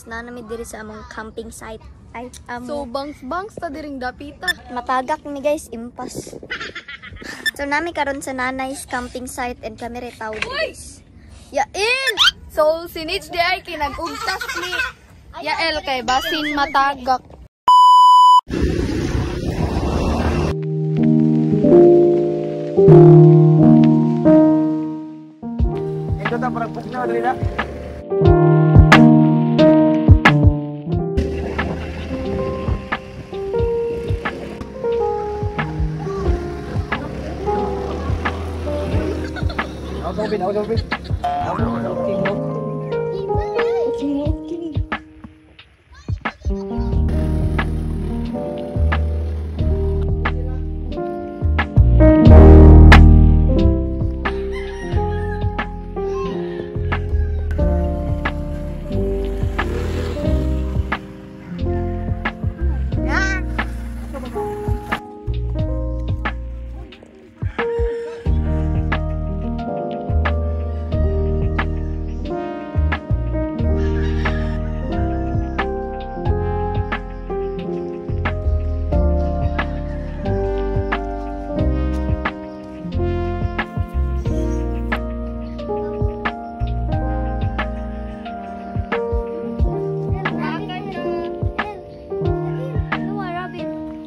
Nanami diri sa among camping site. Ay, So, bangs-bangs ta diring dapita. matagak ni guys, impas. So, nami karon sa nanay's camping site and kami retaw guys. Yael! So, sinits di ay kinag-ugtas ni Yael kay basin matagak. Ito ta parang book na dali na. Out of it.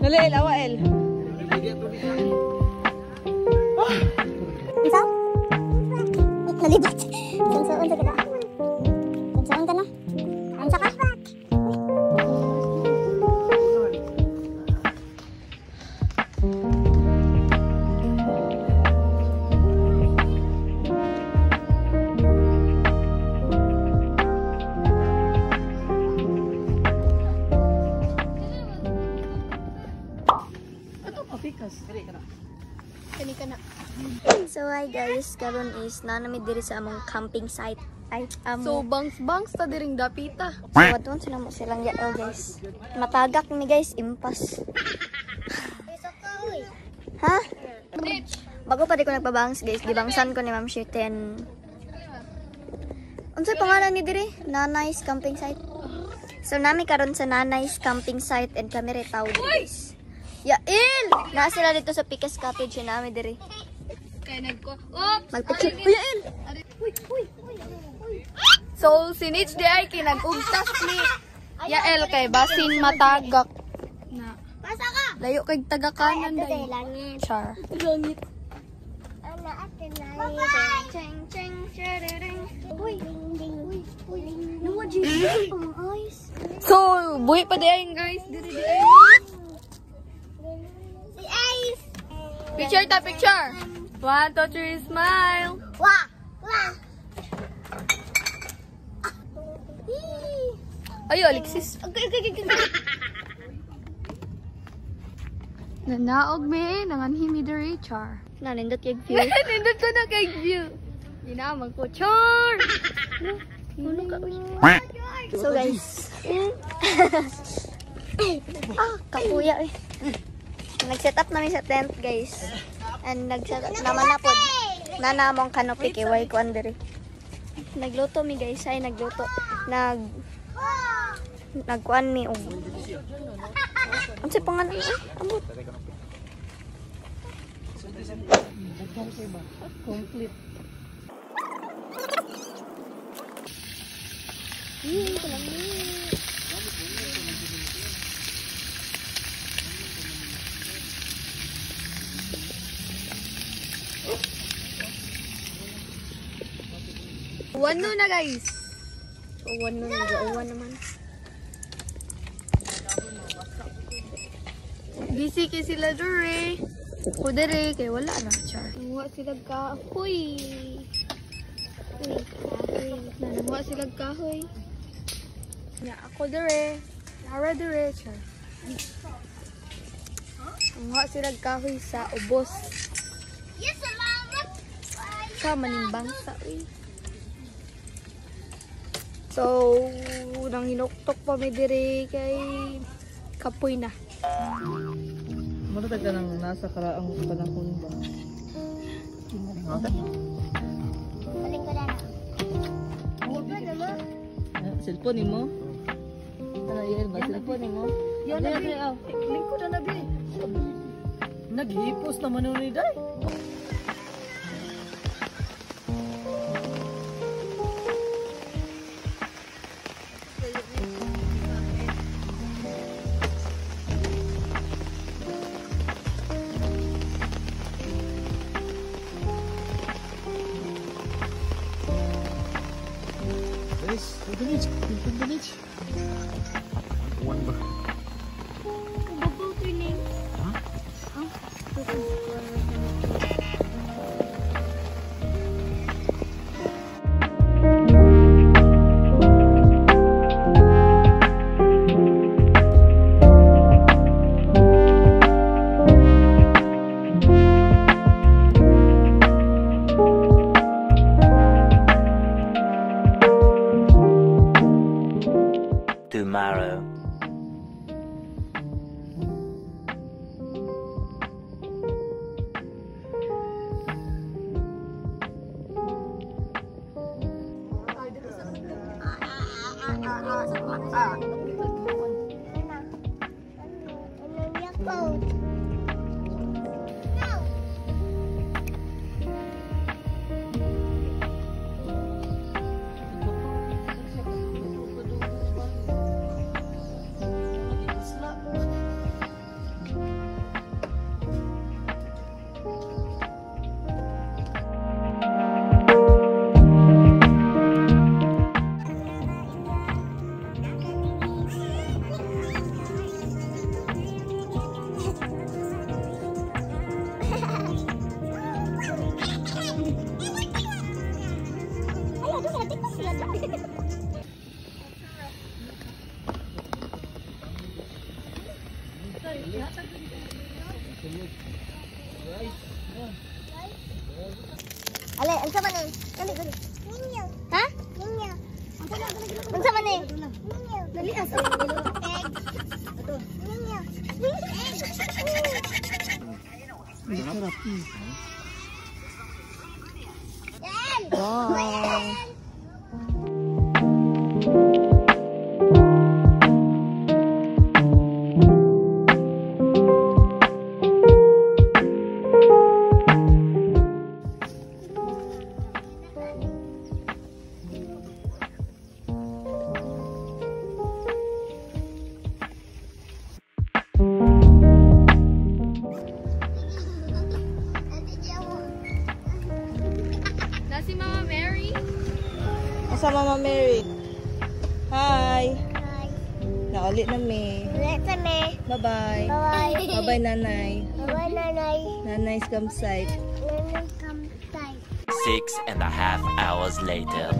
Nalael, awael. Isa? Nalibat. Saan ka na? Saan ka na? Ansa ka? So hi guys, karon is nanami diri sa among camping site. Ay, So, bangs-bangs ta diring dapita. So adun sila mo silang Yael guys. Matagak ni guys, impas. Ha? Bago pa di ko nagpabangs guys, gibangsan ko ni Ma'am Shirten. Unsay pangalan ni diri? Nanay's camping site. So nami karon sa Nanay's camping site and kami retaw guys. Yael! Na sila dito sa Picas Cottage na nami diri. Kay nagko. Oops! Magpicture. Uy, Yael! So, sinits di ay kinag-ugtas ni Yael kay basin matagak. Na. Pasa ka! Layo kay tagakanan dai. Langit. Char. Langit. Ana atin langit. Cheng cheng chering. Uy. Uy. Nawa Jesus ang eyes. So, buhi pa di ay guys. Diri di ay. Si Ace. Picture ta, picture. 1, 2, 3, smile. Wah. Wah. Ay, Alexis. Nanaog me, nanganhimi diri, char. Nanindot yung view. Nindot ko na kay view. Ginamang ko, char. Ulo ka. So guys. Kapuya eh. Nag-set up namin sa tent guys. And nag-set up naman na po. Nanamong canopy kay way ko andiri. Nagluto mi guys, ay nagluto. Nagkuan mi og. Ano sa pangalan ay? Amot. Complete. Wano na guys. So, one naman. Busy kay sila dure. Ako dere kay wala na, char. Namuha sila kahoy. Namuha sila kahoy. Ya, ako dere. Lara dere, char. Namuha sila kahoy sa ubos. Yes, salamat. Sa manimbang sa So, nang hinuktok pa may dire kay kapoy na. Matag ka nang nasa karaang panahon ba? Balik ko na. Cellphone mo? Ano yan ba? Cellphone mo? Yan na bi. Lingkod na bi. Naghipos naman nun ni Day. Bilis. One ba? Bubble tuning. Tomorrow. Ale, unsa man ni? Dali, dali. Ha? Unsa man ni? Dali as. Wow. Na si Mama Mary. Asa Mama Mary? Hi. Naulit na me. Let's me. Bye-bye. Bye. Bye-bye, nanay. Bye, nanay. Nanay's campsite. Nanay, come tight. 6.5 hours later.